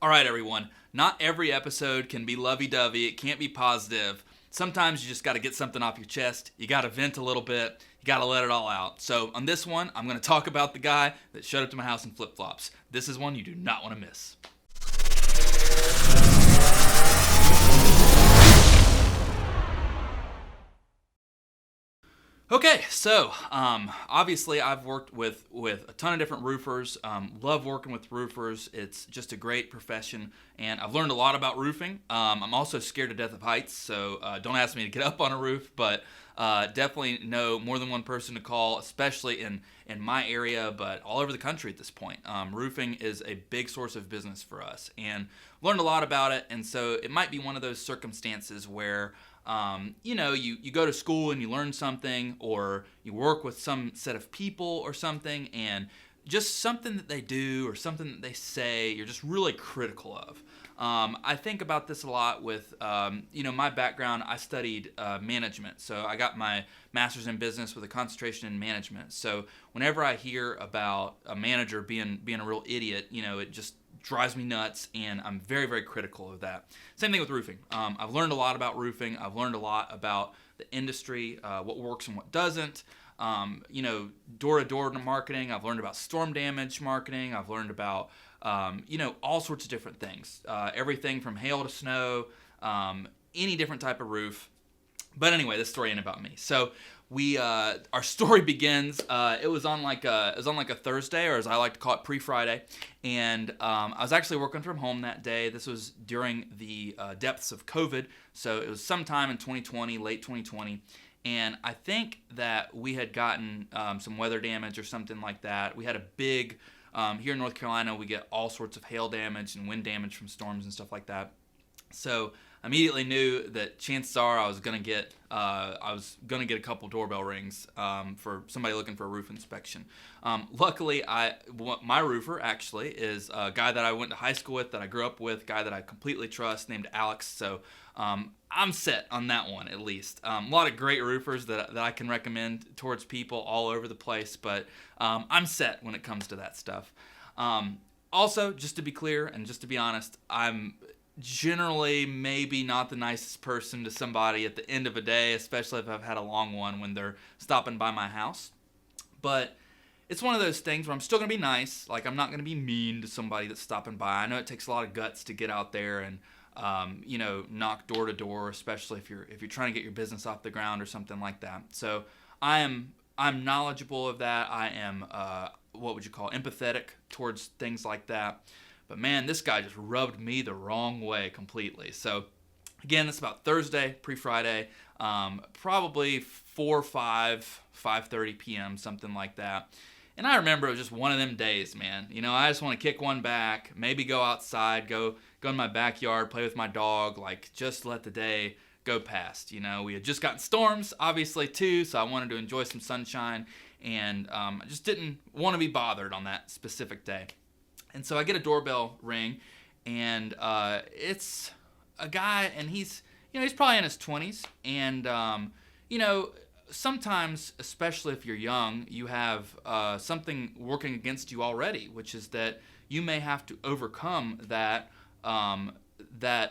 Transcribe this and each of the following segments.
All right, everyone. Not every episode can be lovey-dovey. It can't be positive. Sometimes you just got to get something off your chest. You got to vent a little bit. You got to let it all out. So on this one, I'm going to talk about the guy that showed up to my house in flip-flops. This is one you do not want to miss. Okay, so obviously I've worked with a ton of different roofers. Love working with roofers. It's just a great profession, and I've learned a lot about roofing. I'm also scared to death of heights, so don't ask me to get up on a roof, but definitely know more than one person to call, especially in my area, but all over the country at this point. Roofing is a big source of business for us, and learned a lot about it, and so it might be one of those circumstances where you go to school and you learn something, or you work with some set of people or something, and just something that they do or something that they say, you're just really critical of. I think about this a lot with, my background. I studied management, so I got my master's in business with a concentration in management. So whenever I hear about a manager being a real idiot, it just drives me nuts, and I'm very, very critical of that. Same thing with roofing. I've learned a lot about roofing. I've learned a lot about the industry, what works and what doesn't. Door-to-door marketing. I've learned about storm damage marketing. I've learned about, all sorts of different things. Everything from hail to snow, any different type of roof. But anyway, this story ain't about me. So our story begins. It was on like a Thursday, or as I like to call it, pre-Friday, and I was actually working from home that day. This was during the depths of COVID, so it was sometime in 2020, late 2020, and I think that we had gotten some weather damage or something like that. We had a big here in North Carolina. We get all sorts of hail damage and wind damage from storms and stuff like that. So I immediately knew that chances are I was gonna get a couple doorbell rings for somebody looking for a roof inspection. Luckily, my roofer actually is a guy that I went to high school with, that I grew up with, guy that I completely trust, named Alex. So I'm set on that one at least. A lot of great roofers that I can recommend towards people all over the place, but I'm set when it comes to that stuff. Also, just to be clear and just to be honest, I'm generally maybe not the nicest person to somebody at the end of a day, especially if I've had a long one when they're stopping by my house. But it's one of those things where I'm still going to be nice. Like, I'm not going to be mean to somebody that's stopping by. I know it takes a lot of guts to get out there and knock door to door, especially if you're trying to get your business off the ground or something like that. So I'm knowledgeable of that. I am empathetic towards things like that. But man, this guy just rubbed me the wrong way completely. So again, it's about Thursday, pre-Friday, probably 5:30 p.m., something like that. And I remember it was just one of them days, man. I just want to kick one back, maybe go outside, go in my backyard, play with my dog, like just let the day go past. We had just gotten storms, obviously, too, so I wanted to enjoy some sunshine, and I just didn't want to be bothered on that specific day. And so I get a doorbell ring, and it's a guy, and he's probably in his 20s, and sometimes, especially if you're young, you have something working against you already, which is that you may have to overcome that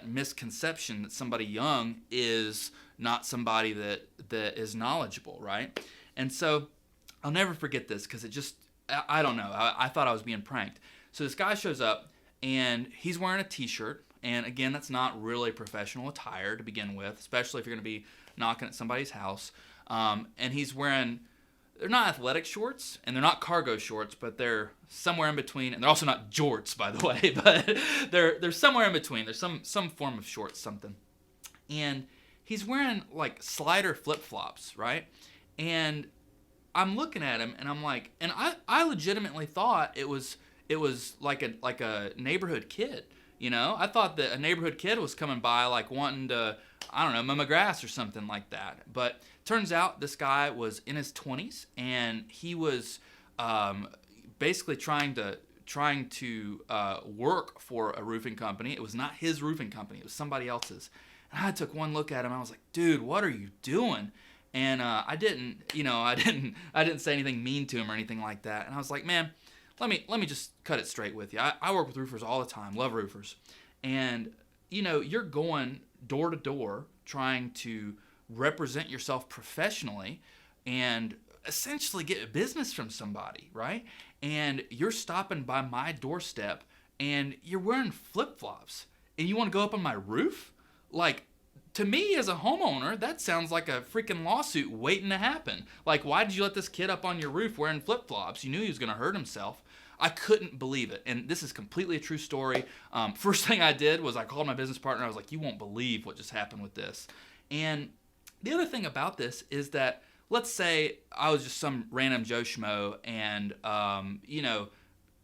misconception that somebody young is not somebody that is knowledgeable, right? And so I'll never forget this, because it just, I don't know, I thought I was being pranked. So this guy shows up, and he's wearing a t-shirt, and again, that's not really professional attire to begin with, especially if you're going to be knocking at somebody's house. And he's wearing, they're not athletic shorts, and they're not cargo shorts, but they're somewhere in between, and they're also not jorts, by the way, but they're somewhere in between. There's some form of shorts, something. And he's wearing, like, slider flip-flops, right? And I'm looking at him, and I'm like, and I legitimately thought it was like a neighborhood kid, I thought that a neighborhood kid was coming by, like wanting to, I don't know, mow my grass or something like that. But turns out this guy was in his 20s, and he was basically trying to work for a roofing company. It was not his roofing company; it was somebody else's. And I took one look at him. I was like, "Dude, what are you doing?" And I didn't say anything mean to him or anything like that. And I was like, "Man, let me just cut it straight with you. I work with roofers all the time, love roofers. And, you're going door to door trying to represent yourself professionally and essentially get business from somebody, right? And you're stopping by my doorstep and you're wearing flip-flops and you want to go up on my roof? Like, to me as a homeowner, that sounds like a freaking lawsuit waiting to happen. Like, why did you let this kid up on your roof wearing flip-flops? You knew he was going to hurt himself. I couldn't believe it. And this is completely a true story. First thing I did was I called my business partner. I was like, you won't believe what just happened with this. And the other thing about this is that, let's say I was just some random Joe Schmo and,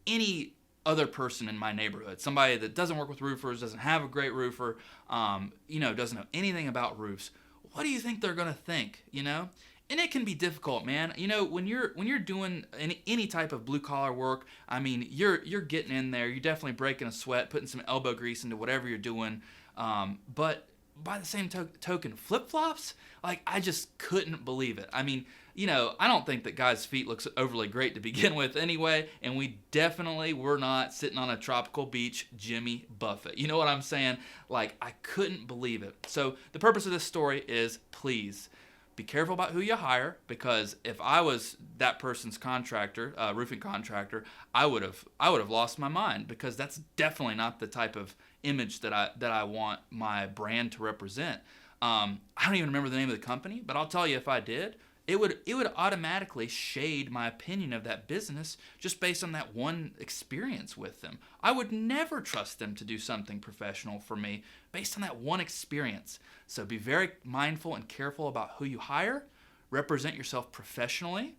any other person in my neighborhood, somebody that doesn't work with roofers, doesn't have a great roofer, doesn't know anything about roofs. What do you think they're going to think, And it can be difficult, man. When you're doing any type of blue collar work, I mean, you're getting in there. You're definitely breaking a sweat, putting some elbow grease into whatever you're doing. But by the same token, flip-flops, like, I just couldn't believe it. I mean, I don't think that guys' feet looks overly great to begin with anyway, and we definitely were not sitting on a tropical beach Jimmy Buffett. You know what I'm saying? Like, I couldn't believe it. So the purpose of this story is, please, be careful about who you hire, because if I was that person's contractor, roofing contractor, I would have lost my mind, because that's definitely not the type of image that I want my brand to represent. I don't even remember the name of the company, but I'll tell you, if I did, it would automatically shade my opinion of that business just based on that one experience with them. I would never trust them to do something professional for me based on that one experience. So be very mindful and careful about who you hire. Represent yourself professionally.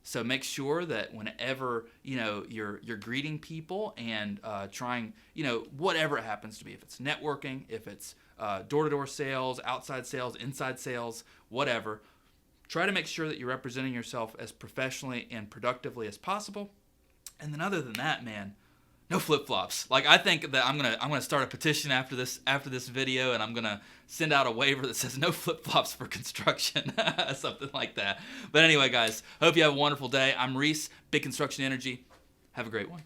So make sure that whenever you're greeting people and trying, whatever it happens to be, if it's networking, if it's door-to-door sales, outside sales, inside sales, whatever, try to make sure that you're representing yourself as professionally and productively as possible. And then other than that, man, no flip-flops. Like, I think that I'm gonna start a petition after this video, and I'm gonna send out a waiver that says no flip-flops for construction, something like that. But anyway, guys, hope you have a wonderful day. I'm Reece, Big Construction Energy. Have a great one.